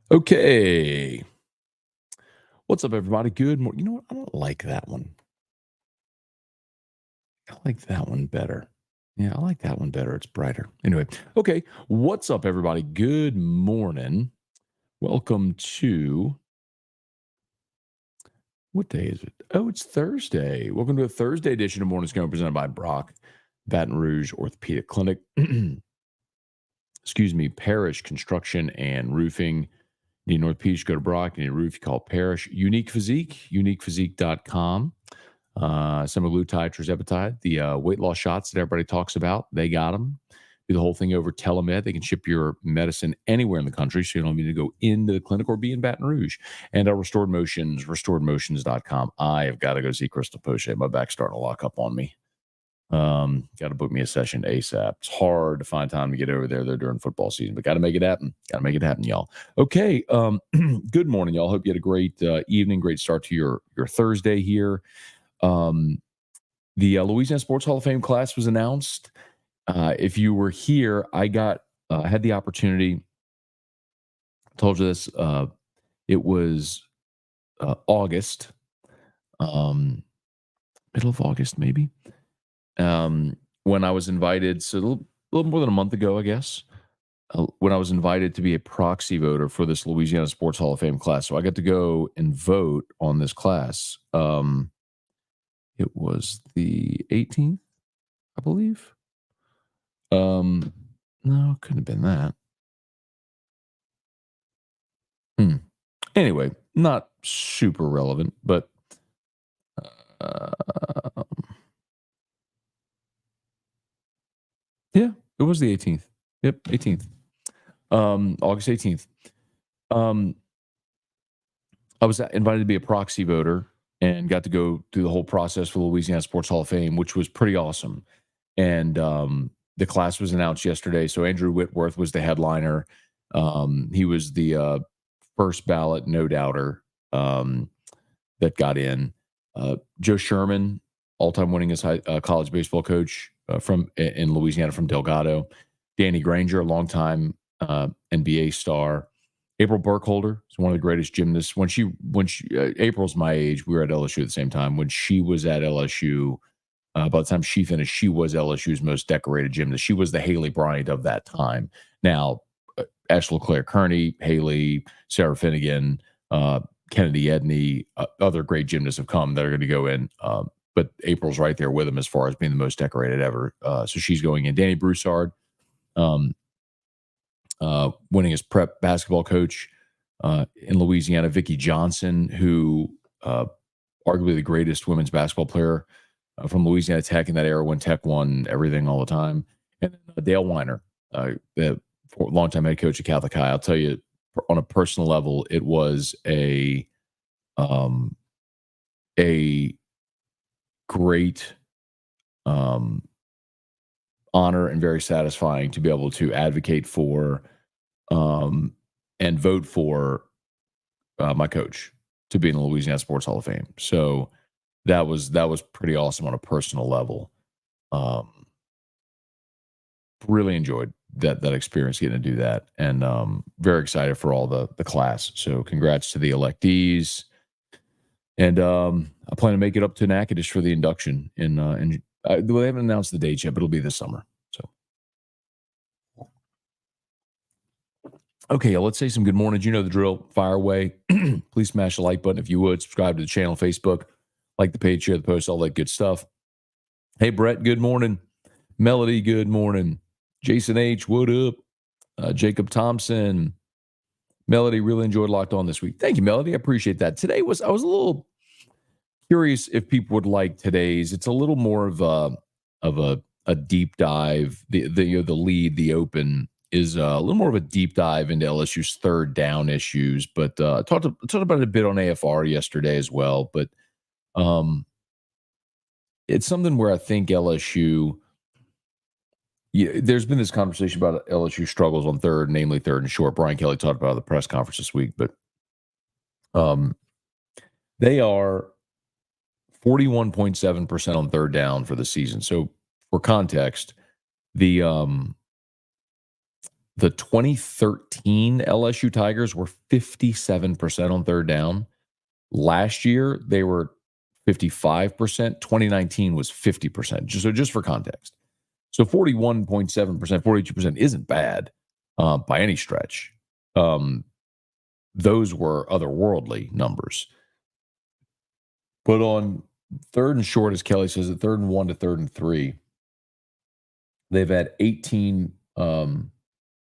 Okay. What's up, everybody? Good morning. You know what? I don't like that one. I like that one better. Yeah, I like that one better. It's brighter. Anyway, okay. What's up, everybody? Good morning. Welcome to what day is it? Oh, it's Thursday. Welcome to a Thursday edition of Morning Scone presented by Brock, Baton Rouge Orthopedic Clinic. Excuse me, Parish Construction and Roofing. Need North Peach, go to Brock. You need a roof, you call Parish. Unique Physique, uniquephysique.com. Semaglutide, tirzepatide, the weight loss shots that everybody talks about, they got them. Do the whole thing over telemed. They can ship your medicine anywhere in the country, so you don't need to go into the clinic or be in Baton Rouge. And Restored Motions, restoredmotions.com. I have got to go see Crystal Poche. My back's starting to lock up on me. Got to book me a session ASAP. It's hard to find time to get over there during football season, but got to make it happen. Got to make it happen, y'all. Okay. Good morning, y'all. Hope you had a great evening, great start to your Thursday here. The Louisiana Sports Hall of Fame class was announced. If you were here, I had the opportunity. I told you this. It was August, middle of August, maybe. When I was invited, so a little more than a month ago, I guess, when I was invited to be a proxy voter for this Louisiana Sports Hall of Fame class. So I got to go and vote on this class. It was the 18th, I believe. No, couldn't have been that. Anyway, not super relevant, but yeah, it was the 18th. Yep, 18th. August 18th. I was invited to be a proxy voter and got to go through the whole process for the Louisiana Sports Hall of Fame, which was pretty awesome. And the class was announced yesterday. So Andrew Whitworth was the headliner. He was the first ballot no doubter that got in. Joe Sherman, all-time winningest college baseball coach in Louisiana from Delgado. Danny Granger, a longtime NBA star. April Burkholder is one of the greatest gymnasts. April's my age. We were at LSU at the same time. When she was at LSU, by the time she finished, she was LSU's most decorated gymnast. She was the Haley Bryant of that time. Now, Ashley Claire Kearney, Haley, Sarah Finnegan, Kennedy Edney, other great gymnasts have come that are going to go in. But April's right there with them as far as being the most decorated ever. So she's going in. Danny Broussard, winning as prep basketball coach in Louisiana. Vicki Johnson, who arguably the greatest women's basketball player from Louisiana Tech in that era when Tech won everything all the time. And then Dale Weiner, the longtime head coach at Catholic High. I'll tell you, on a personal level, it was a great honor and very satisfying to be able to advocate for and vote for my coach to be in the Louisiana Sports Hall of Fame. So that was pretty awesome on a personal level. Really enjoyed that experience, getting to do that, and very excited for all the class. So congrats to the electees, and I plan to make it up to Natchitoches for the induction in they haven't announced the date yet, but it'll be this summer. So okay, let's say some good mornings. You know the drill. Fire away. Please smash the like button if you would. Subscribe to the channel, Facebook, like the page, share the post, all that good stuff. Hey, Brett, good morning. Melody, good morning. Jason H., what up? Jacob Thompson. Melody, really enjoyed Locked On this week. Thank you, Melody. I appreciate that. I was a little curious if people would like today's. It's a little more of a deep dive. The lead, the open is a little more of a deep dive into LSU's third down issues. But talked about it a bit on AFR yesterday as well. But it's something where I think LSU. Yeah, there's been this conversation about LSU struggles on third, namely third and short. Brian Kelly talked about it at the press conference this week, but they are 41.7% on third down for the season. So for context, the The 2013 LSU Tigers were 57% on third down. Last year, they were 55%. 2019 was 50%. So just for context. So 41.7%, 42% isn't bad by any stretch. Those were otherworldly numbers. But on third and short, as Kelly says, at 3rd and 1 to 3rd and 3, they've had 18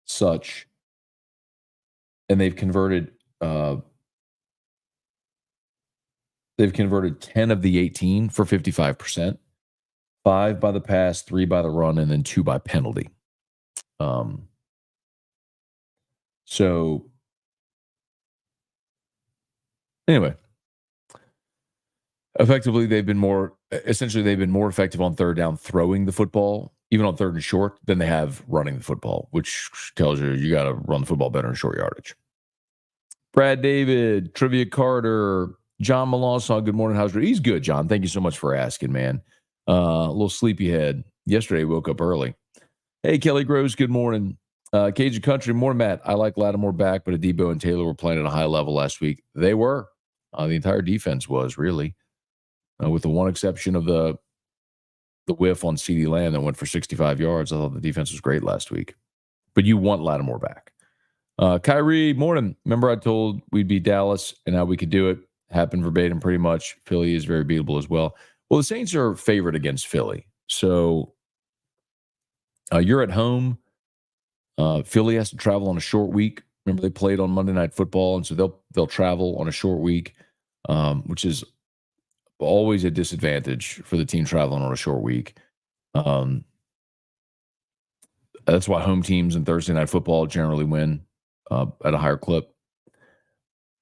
such, and they've converted 10 of the 18 for 55%, 5 by the pass, 3 by the run, and then 2 by penalty. So anyway, effectively, they've been more effective on third down throwing the football, even on 3rd and short, than they have running the football, which tells you got to run the football better in short yardage. Brad David, Trivia Carter, John Malonsaw, good morning. How's it? He's good, John. Thank you so much for asking, man. A little sleepyhead. Yesterday, woke up early. Hey, Kelly Groves, good morning. Cajun Country, more Matt. I like Latimore back, but Adebo and Taylor were playing at a high level last week. They were. The entire defense was, really. With the one exception of the whiff on CeeDee Lamb that went for 65 yards. I thought the defense was great last week. But you want Latimore back. Kyrie, morning. Remember I told we'd beat Dallas and how we could do it? Happened verbatim pretty much. Philly is very beatable as well. Well, the Saints are favored against Philly. So you're at home. Philly has to travel on a short week. Remember they played on Monday Night Football, and so they'll travel on a short week, which is always a disadvantage for the team traveling on a short week. That's why home teams in Thursday Night Football generally win at a higher clip.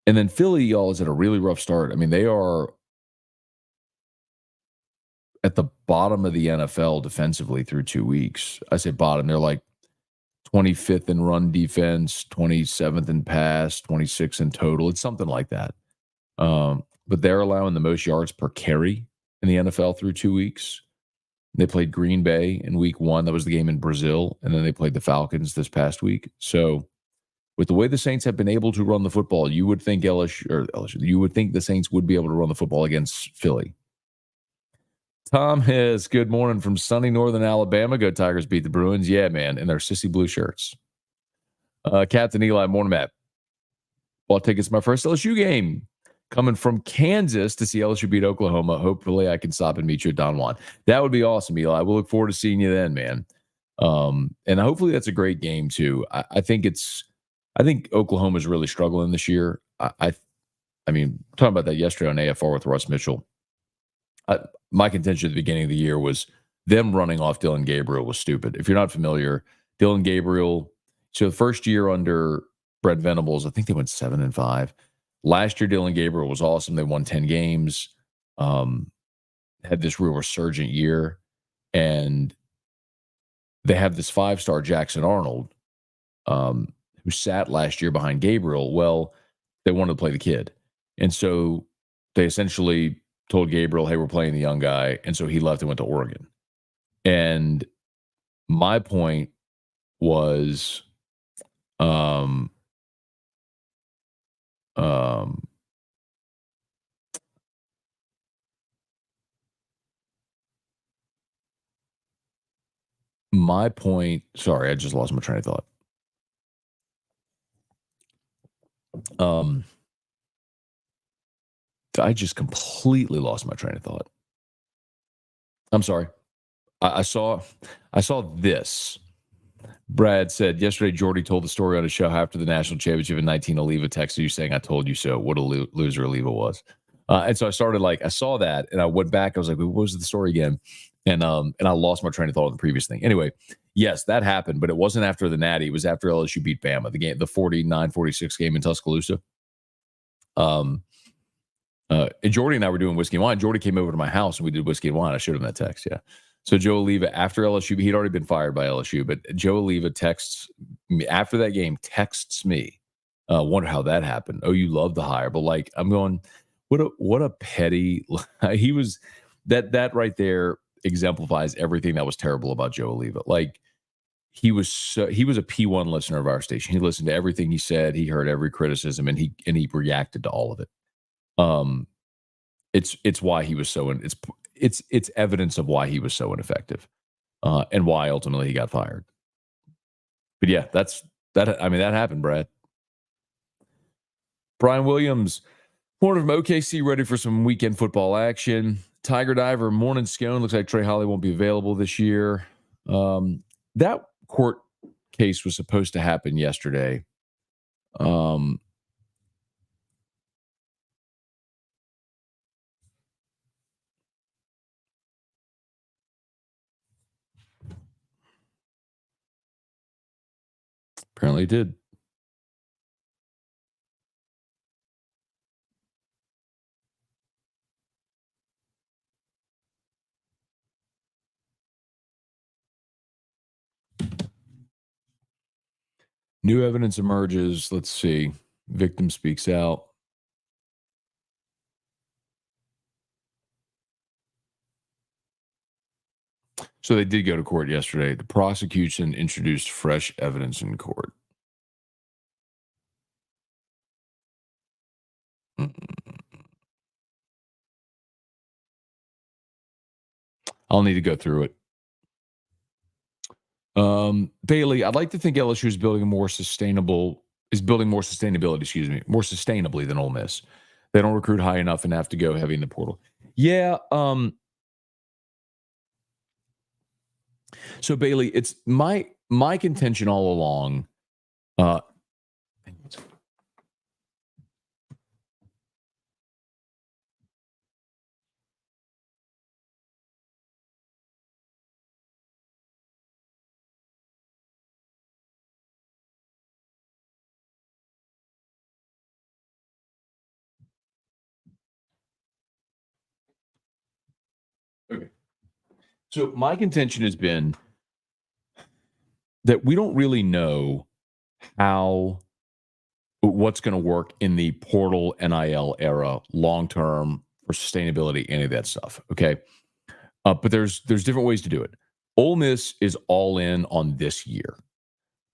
And then Philly, y'all, is at a really rough start. I mean, they are at the bottom of the NFL defensively through 2 weeks. I say bottom. They're like 25th in run defense, 27th in pass, 26th in total. It's something like that. But they're allowing the most yards per carry in the NFL through 2 weeks. They played Green Bay in week 1. That was the game in Brazil. And then they played the Falcons this past week. So with the way the Saints have been able to run the football, you would think you would think the Saints would be able to run the football against Philly. Tom Hess, good morning from sunny northern Alabama. Go Tigers beat the Bruins. Yeah, man, in their sissy blue shirts. Captain Eli, morning, Matt. Bought tickets to my first LSU game. Coming from Kansas to see LSU beat Oklahoma. Hopefully I can stop and meet you at Don Juan. That would be awesome, Eli. We'll look forward to seeing you then, man. And hopefully that's a great game too. I think Oklahoma's really struggling this year. I mean, talking about that yesterday on AFR with Russ Mitchell. My contention at the beginning of the year was them running off Dylan Gabriel was stupid. If you're not familiar, Dylan Gabriel, so the first year under Brett Venables, I think they went 7-5. Last year, Dylan Gabriel was awesome. They won 10 games, had this real resurgent year, and they have this 5-star Jackson Arnold, who sat last year behind Gabriel. Well, they wanted to play the kid. And so they essentially told Gabriel, hey, we're playing the young guy. And so he left and went to Oregon. And my point was, sorry, I just lost my train of thought. I just completely lost my train of thought. I'm sorry. I saw this. Brad said, yesterday, Jordy told the story on a show after the national championship in 19. Oliva texted you saying, I told you so. What a loser Oliva was. And so I started I saw that and I went back. I was like, what was the story again? And I lost my train of thought on the previous thing. Anyway, yes, that happened, but it wasn't after the Natty. It was after LSU beat Bama, the 49-46 game in Tuscaloosa. And Jordy and I were doing whiskey and wine. Jordy came over to my house and we did whiskey and wine. I showed him that text. Yeah. So Joe Oliva, after LSU, he'd already been fired by LSU, but Joe Oliva texts me after that game, texts me. Wonder how that happened. Oh, you love the hire. But I'm going, what a petty, he was, that right there exemplifies everything that was terrible about Joe Oliva. he was a P1 listener of our station. He listened to everything he said. He heard every criticism, and he reacted to all of it. Um, it's why he was it's evidence of why he was so ineffective, and why ultimately he got fired. But yeah, that. I mean, that happened, Brad. Brian Williams, corner from OKC, ready for some weekend football action. Tiger Diver, morning Scone. Looks like Trey Holly won't be available this year. That court case was supposed to happen yesterday. Apparently it did. New evidence emerges. Let's see. Victim speaks out. So they did go to court yesterday. The prosecution introduced fresh evidence in court. I'll need to go through it. Bailey, I'd like to think LSU is building more sustainability, more sustainably than Ole Miss. They don't recruit high enough and have to go heavy in the portal. Yeah. So Bailey, it's my contention all along. Okay. So my contention has been that we don't really know what's going to work in the portal NIL era long term for sustainability, any of that stuff. Okay. But there's different ways to do it. Ole Miss is all in on this year.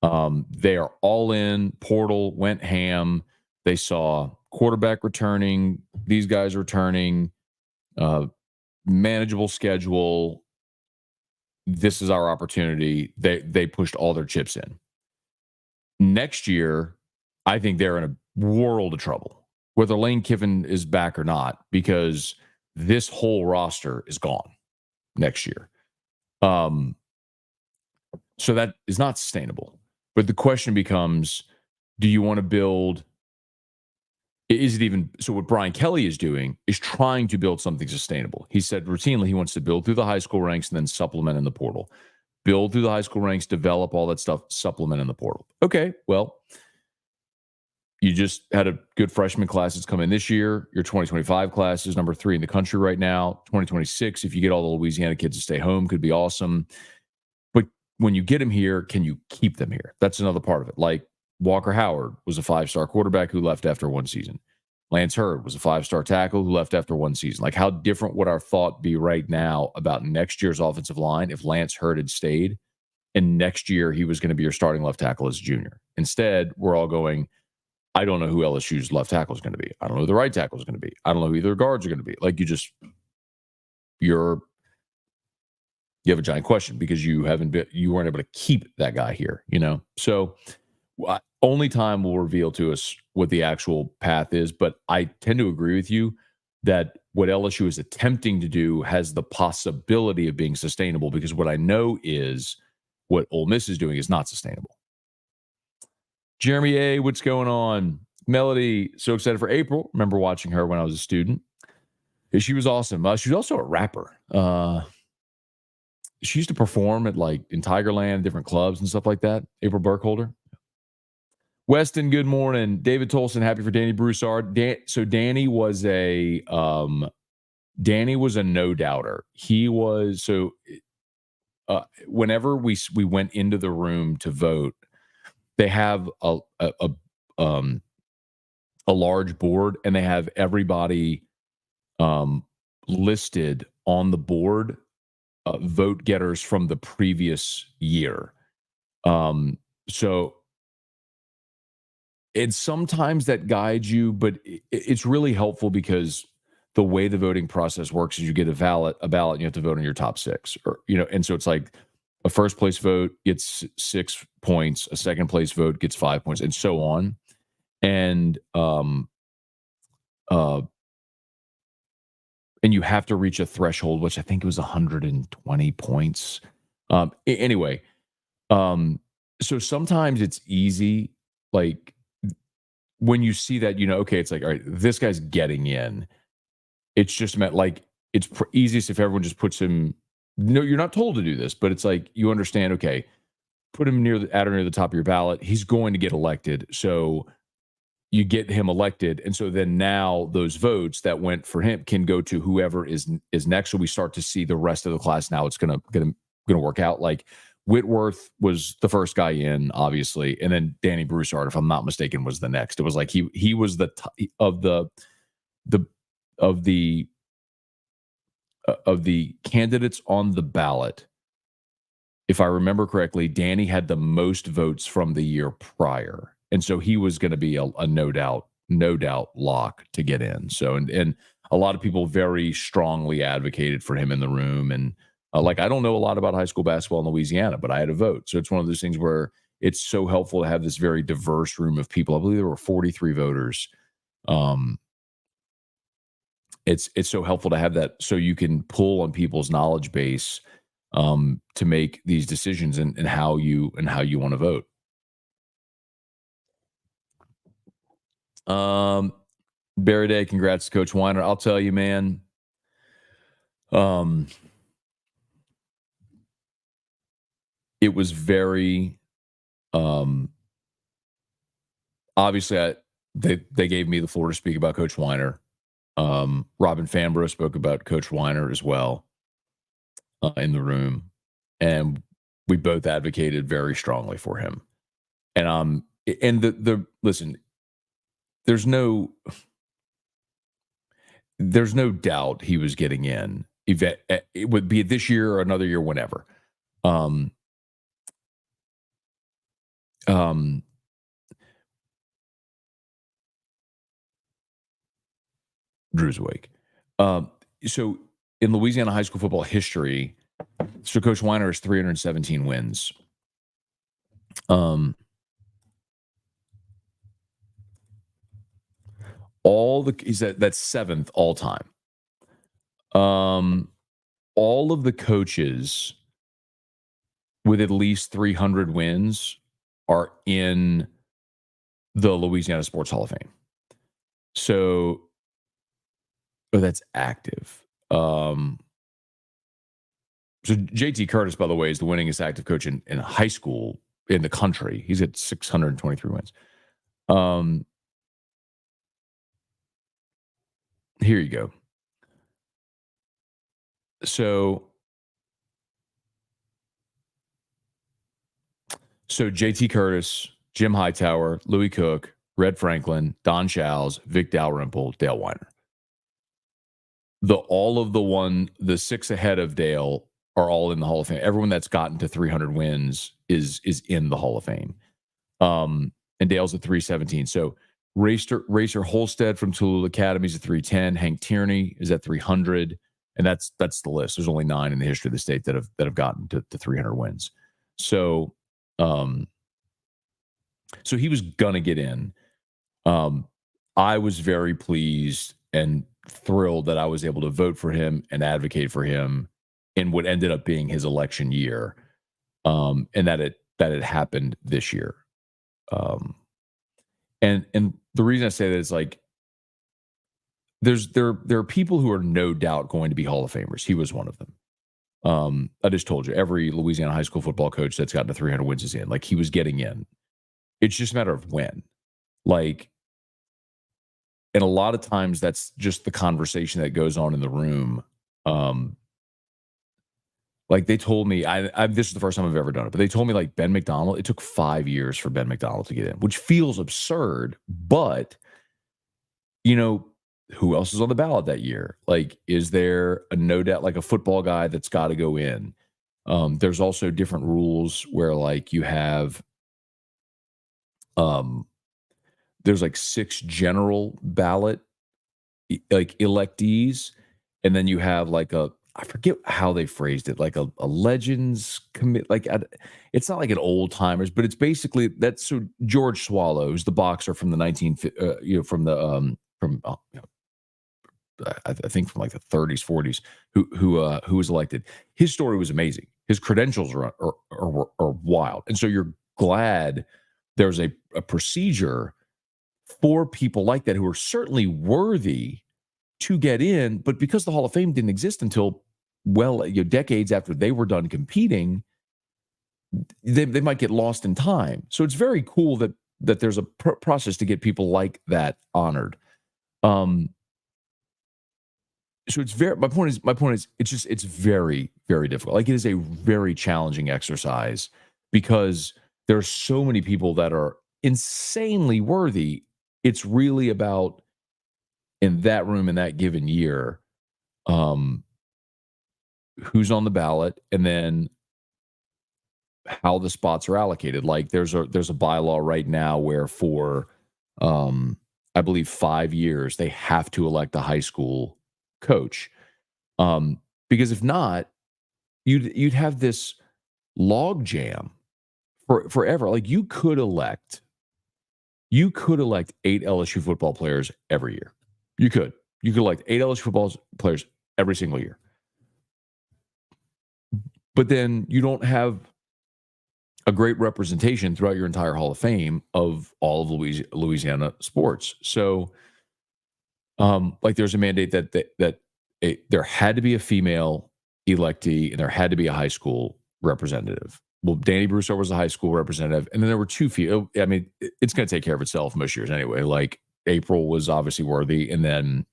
They are all in. Portal went ham. They saw quarterback returning. These guys returning. Manageable schedule. This is our opportunity. They pushed all their chips in. Next year, I think they're in a world of trouble, whether Lane Kiffin is back or not, because this whole roster is gone next year. So that is not sustainable. But the question becomes, do you want to build? Is it even so? What Brian Kelly is doing is trying to build something sustainable. He said routinely he wants to build through the high school ranks and then supplement in the portal. Build through the high school ranks, develop all that stuff, supplement in the portal. Okay, well, you just had a good freshman class that's come in this year. Your 2025 class is number 3 in the country right now. 2026, if you get all the Louisiana kids to stay home, could be awesome. But when you get them here, can you keep them here? That's another part of it. Like Walker Howard was a 5-star quarterback who left after one season. Lance Hurd was a 5-star tackle who left after one season. Like, how different would our thought be right now about next year's offensive line if Lance Hurd had stayed and next year he was going to be your starting left tackle as a junior? Instead, we're all going, I don't know who LSU's left tackle is going to be. I don't know who the right tackle is going to be. I don't know who either guards are going to be. Like, you have a giant question because you weren't able to keep that guy here, So only time will reveal to us what the actual path is. But I tend to agree with you that what LSU is attempting to do has the possibility of being sustainable, because what I know is what Ole Miss is doing is not sustainable. Jeremy A., what's going on? Melody, so excited for April. Remember watching her when I was a student. She was awesome. She was also a rapper. She used to perform at in Tigerland, different clubs and stuff like that. April Burkholder. Weston, good morning. David Tolson, happy for Danny Broussard. So Danny was a no-doubter. He was whenever we went into the room to vote, they have a large board, and they have everybody listed on the board, vote getters from the previous year. So and sometimes that guides you, but it's really helpful because the way the voting process works is you get a ballot, and you have to vote on your top six, or and so it's like a first place vote gets 6 points, a second place vote gets 5 points, and so on. And uh, and you have to reach a threshold, which I think it was 120 points. Anyway, um, so sometimes it's easy, like when you see that, okay, it's like, all right, this guy's getting in. It's just meant like it's easiest if everyone just puts him. No, you're not told to do this, but it's like you understand. Okay, put him at or near the top of your ballot. He's going to get elected, so you get him elected, and so then now those votes that went for him can go to whoever is next. So we start to see the rest of the class now. It's gonna work out. Like Whitworth was the first guy in, obviously, and then Danny Broussard, if I'm not mistaken, was the next. It was like he was the of the of the of the candidates on the ballot. If I remember correctly, Danny had the most votes from the year prior, and so he was going to be a no doubt lock to get in. So and a lot of people very strongly advocated for him in the room. And like I don't know a lot about high school basketball in Louisiana, but I had a vote. So it's one of those things where it's so helpful to have this very diverse room of people. I believe there were 43 voters. Um, it's so helpful to have that, so you can pull on people's knowledge base to make these decisions and how you want to vote. Um, Barry Day, congrats to Coach Weiner. I'll tell you, man. Um, it was very obviously they gave me the floor to speak about Coach Weiner. Robin Fambro spoke about Coach Weiner as well in the room, and we both advocated very strongly for him. And the listen, there's no doubt he was getting in. It would be this year or another year, whenever. Um, um, Drew's awake. So in Louisiana high school football history, so Coach Weiner has 317 wins. That's seventh all time. All of the coaches with at least 300 wins are in the Louisiana Sports Hall of Fame. So, that's active. So JT Curtis, by the way, is the winningest active coach in high school in the country. He's at 623 wins. Here you go. So JT Curtis, Jim Hightower, Louis Cook, Red Franklin, Don Shows, Vic Dalrymple, Dale Weiner. The six ahead of Dale are all in the Hall of Fame. Everyone that's gotten to 300 wins is in the Hall of Fame. And Dale's at 317. So Racer Holstead from Tallulah Academy is at 310. Hank Tierney is at 300. And that's the list. There's only 9 in the history of the state that have gotten to 300 wins. So so he was gonna get in. I was very pleased and thrilled that I was able to vote for him and advocate for him in what ended up being his election year, and that it happened this year. And the reason I say that is like there are people who are no doubt going to be Hall of Famers. He was one of them. I just told you, every Louisiana high school football coach that's gotten to 300 wins is in. Like, he was getting in. It's just a matter of when. Like, and a lot of times that's just the conversation that goes on in the room. Like, they told me, this is the first time I've ever done it, but they told me, like, Ben McDonald, it took 5 years for Ben McDonald to get in, which feels absurd. But, who else is on the ballot that year? Like, is there a no doubt, like a football guy that's got to go in? There's also different rules where like you have there's like 6 general ballot like electees, and then you have like a I forget how they phrased it, like a legends commit like it's not like an old timers, but it's basically that's so George Swallows, the boxer from the 19 from the from I think from like the 30s, 40s, who was elected. His story was amazing. His credentials are wild, and so you're glad there's a procedure for people like that who are certainly worthy to get in, but because the Hall of Fame didn't exist until decades after they were done competing, they might get lost in time. So it's very cool that there's a process to get people like that honored. So it's very my point is it's very very difficult. Like it is a very challenging exercise because there are so many people that are insanely worthy. It's really about in that room in that given year um who's on the ballot and then how the spots are allocated. Like there's a bylaw right now where for I believe 5 years they have to elect a high school coach. Because if not, you'd have this log jam for forever. Like you could elect 8 LSU football players every year. You could elect 8 LSU football players every single year. But then you don't have a great representation throughout your entire Hall of Fame of all of Louisiana sports. So, like, there's a mandate that there had to be a female electee and there had to be a high school representative. Well, Danny Broussard was a high school representative, and then there were 2 female. I mean, it's going to take care of itself most years anyway. Like April was obviously worthy, and then,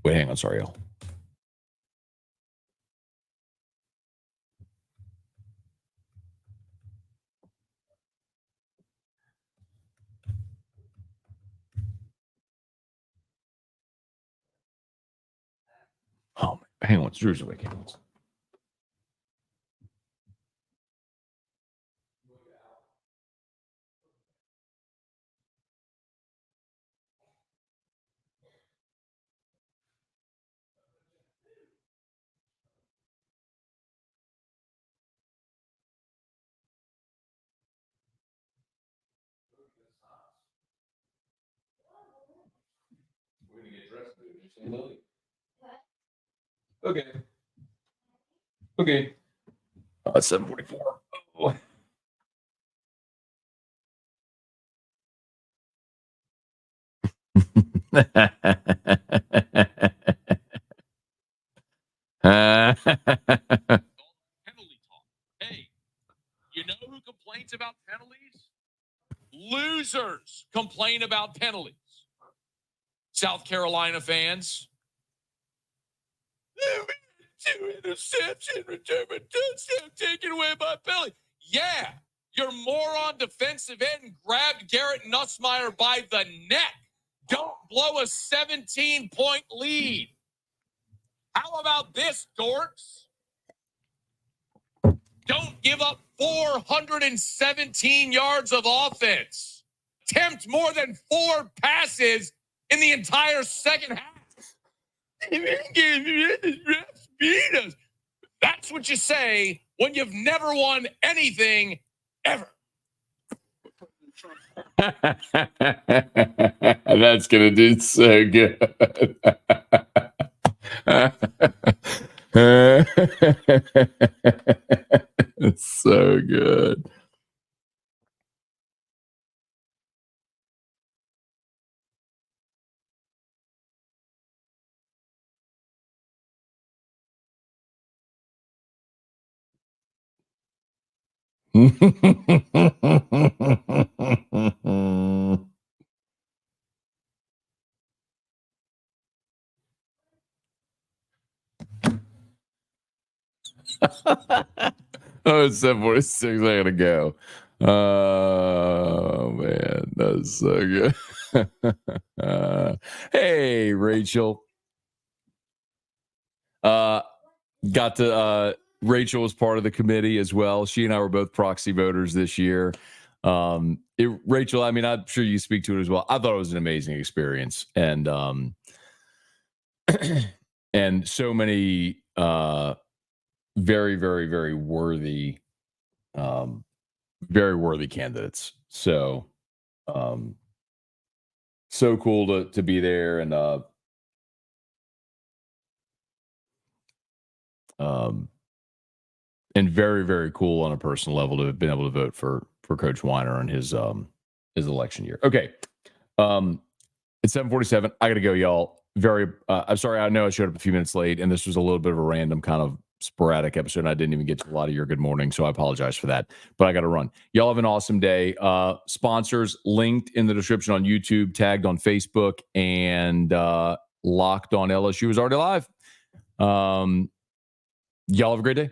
wait, hang on, sorry, y'all. Oh, hang on, Drew's awake. Hang on. We're gonna get dressed. Okay. Okay. 7:44. Oh. Penalty talk. Hey, you know who complains about penalties? Losers complain about penalties. South Carolina fans. 2 interception, return a touchdown taken away by penalty. Yeah, your moron defensive end grabbed Garrett Nussmeier by the neck. Don't blow a 17-point lead. How about this, dorks? Don't give up 417 yards of offense. Attempt more than 4 passes in the entire second half. That's what you say when you've never won anything ever. That's gonna do so good. It's so good. Oh, it's 7:46. I gotta go. Oh man, that's so good. Hey, Rachel. Got to Rachel was part of the committee as well. She and I were both proxy voters this year. Rachel, I mean, I'm sure you speak to it as well. I thought it was an amazing experience, and and so many very, very, very worthy candidates. So so cool to be there, and very, very cool on a personal level to have been able to vote for Coach Weiner on his election year. Okay. It's 7:47. I gotta go, y'all. I'm sorry, I know I showed up a few minutes late, and this was a little bit of a random kind of sporadic episode, and I didn't even get to a lot of your good morning, so I apologize for that. But I gotta run. Y'all have an awesome day. Sponsors linked in the description on YouTube, tagged on Facebook, and Locked on LSU is already live. Y'all have a great day.